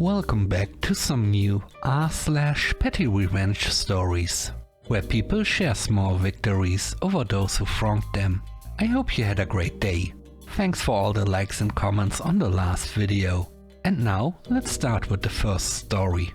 Welcome back to some new r/PettyRevenge stories, where people share small victories over those who wronged them. I hope you had a great day. Thanks for all the likes and comments on the last video. And now let's start with the first story.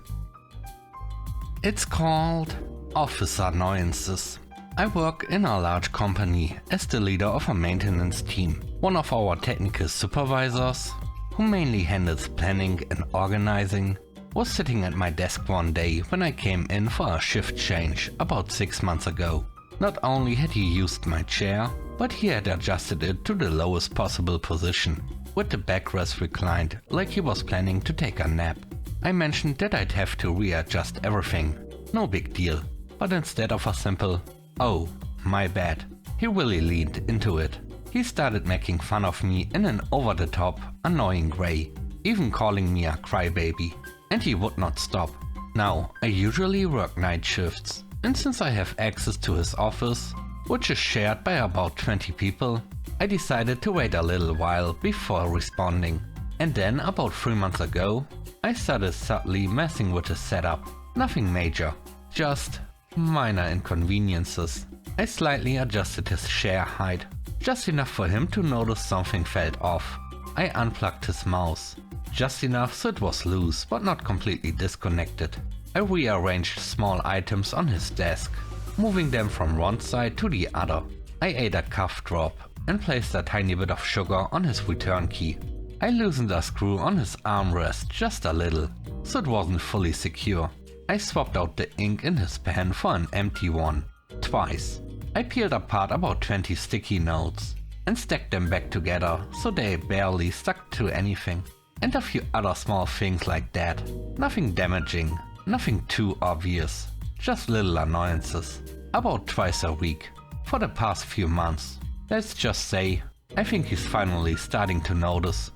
It's called Office Annoyances. I work in a large company as the leader of a maintenance team. One of our technical supervisors, who mainly handles planning and organizing, was sitting at my desk one day when I came in for a shift change about 6 months ago. Not only had he used my chair, but he had adjusted it to the lowest possible position, with the backrest reclined like he was planning to take a nap. I mentioned that I'd have to readjust everything, no big deal, but instead of a simple, "Oh, my bad," he really leaned into it. He started making fun of me in an over-the-top, annoying way, even calling me a crybaby, and he would not stop. Now, I usually work night shifts, and since I have access to his office, which is shared by about 20 people, I decided to wait a little while before responding. And then, about 3 months ago, I started subtly messing with his setup. Nothing major, just minor inconveniences. I slightly adjusted his chair height, just enough for him to notice something felt off. I unplugged his mouse, just enough so it was loose but not completely disconnected. I rearranged small items on his desk, moving them from one side to the other. I ate a cough drop and placed a tiny bit of sugar on his return key. I loosened a screw on his armrest just a little, so it wasn't fully secure. I swapped out the ink in his pen for an empty one, twice. I peeled apart about 20 sticky notes and stacked them back together so they barely stuck to anything. And a few other small things like that. Nothing damaging, nothing too obvious, just little annoyances. About twice a week, for the past few months. Let's just say, I think he's finally starting to notice.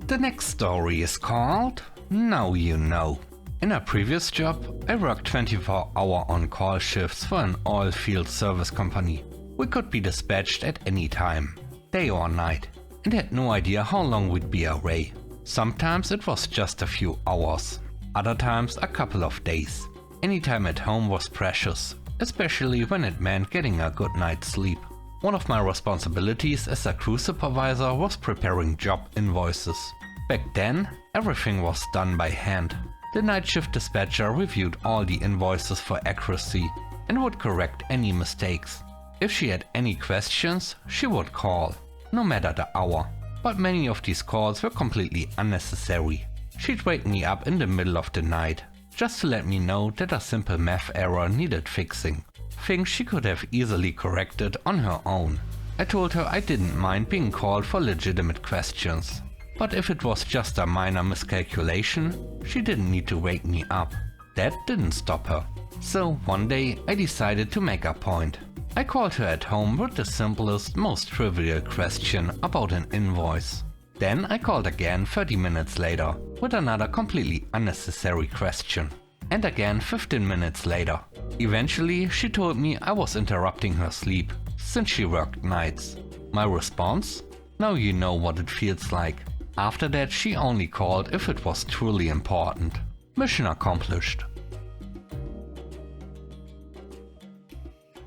The next story is called Now You Know. In a previous job, I worked 24-hour on-call shifts for an oil field service company. We could be dispatched at any time, day or night, and had no idea how long we'd be away. Sometimes it was just a few hours, other times a couple of days. Any time at home was precious, especially when it meant getting a good night's sleep. One of my responsibilities as a crew supervisor was preparing job invoices. Back then, everything was done by hand. The night shift dispatcher reviewed all the invoices for accuracy and would correct any mistakes. If she had any questions, she would call, no matter the hour. But many of these calls were completely unnecessary. She'd wake me up in the middle of the night, just to let me know that a simple math error needed fixing. Things she could have easily corrected on her own. I told her I didn't mind being called for legitimate questions. But if it was just a minor miscalculation, she didn't need to wake me up. That didn't stop her. So one day I decided to make a point. I called her at home with the simplest, most trivial question about an invoice. Then I called again 30 minutes later with another completely unnecessary question. And again 15 minutes later. Eventually she told me I was interrupting her sleep, since she worked nights. My response? Now you know what it feels like. After that, she only called if it was truly important. Mission accomplished.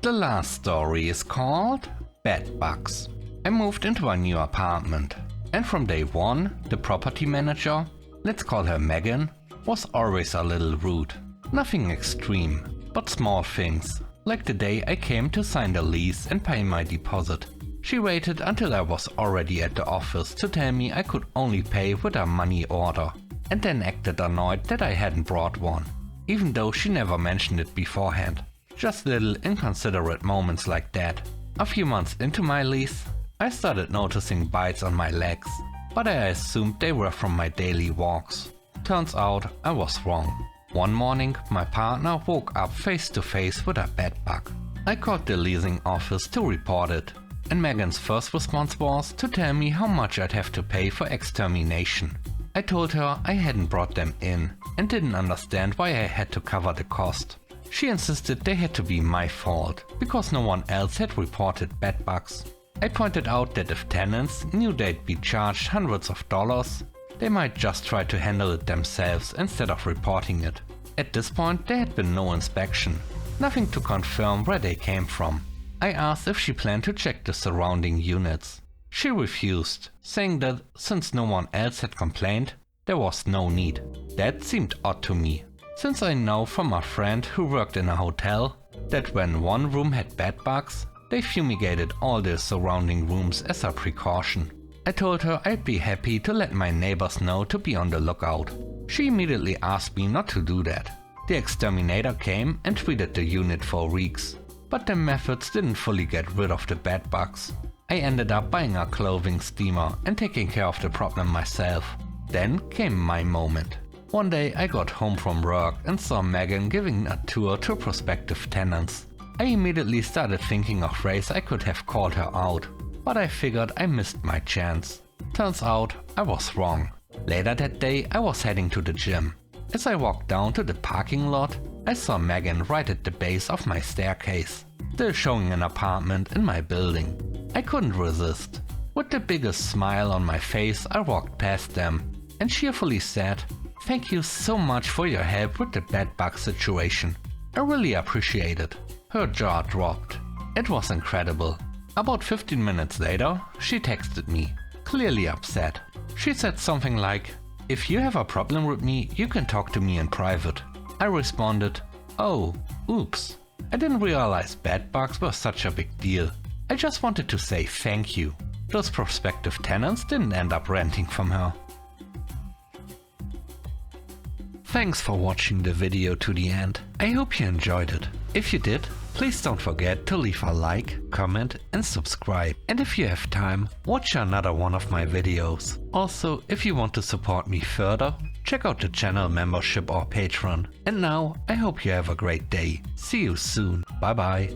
The last story is called Bed Bugs. I moved into a new apartment, and from day one, the property manager, let's call her Megan, was always a little rude. Nothing extreme, but small things, like the day I came to sign the lease and pay my deposit. She waited until I was already at the office to tell me I could only pay with a money order, and then acted annoyed that I hadn't brought one, even though she never mentioned it beforehand. Just little inconsiderate moments like that. A few months into my lease, I started noticing bites on my legs, but I assumed they were from my daily walks. Turns out I was wrong. One morning, my partner woke up face to face with a bed bug. I called the leasing office to report it. And Megan's first response was to tell me how much I'd have to pay for extermination. I told her I hadn't brought them in and didn't understand why I had to cover the cost. She insisted they had to be my fault, because no one else had reported bed bugs. I pointed out that if tenants knew they'd be charged hundreds of dollars, they might just try to handle it themselves instead of reporting it. At this point there had been no inspection, nothing to confirm where they came from. I asked if she planned to check the surrounding units. She refused, saying that since no one else had complained, there was no need. That seemed odd to me, since I know from a friend who worked in a hotel that when one room had bed bugs, they fumigated all the surrounding rooms as a precaution. I told her I'd be happy to let my neighbors know to be on the lookout. She immediately asked me not to do that. The exterminator came and treated the unit for weeks, but the methods didn't fully get rid of the bed bugs. I ended up buying a clothing steamer and taking care of the problem myself. Then came my moment. One day I got home from work and saw Megan giving a tour to prospective tenants. I immediately started thinking of ways I could have called her out, but I figured I missed my chance. Turns out I was wrong. Later that day I was heading to the gym. As I walked down to the parking lot, I saw Megan right at the base of my staircase, still showing an apartment in my building. I couldn't resist. With the biggest smile on my face I walked past them and cheerfully said, "Thank you so much for your help with the bed bug situation. I really appreciate it." Her jaw dropped. It was incredible. About 15 minutes later, she texted me, clearly upset. She said something like, "If you have a problem with me, you can talk to me in private." I responded, "Oh, oops. I didn't realize bed bugs were such a big deal. I just wanted to say thank you." Those prospective tenants didn't end up renting from her. Thanks for watching the video to the end. I hope you enjoyed it. If you did, please don't forget to leave a like, comment and subscribe. And if you have time, watch another one of my videos. Also, if you want to support me further, check out the channel membership or Patreon. And now, I hope you have a great day. See you soon. Bye bye.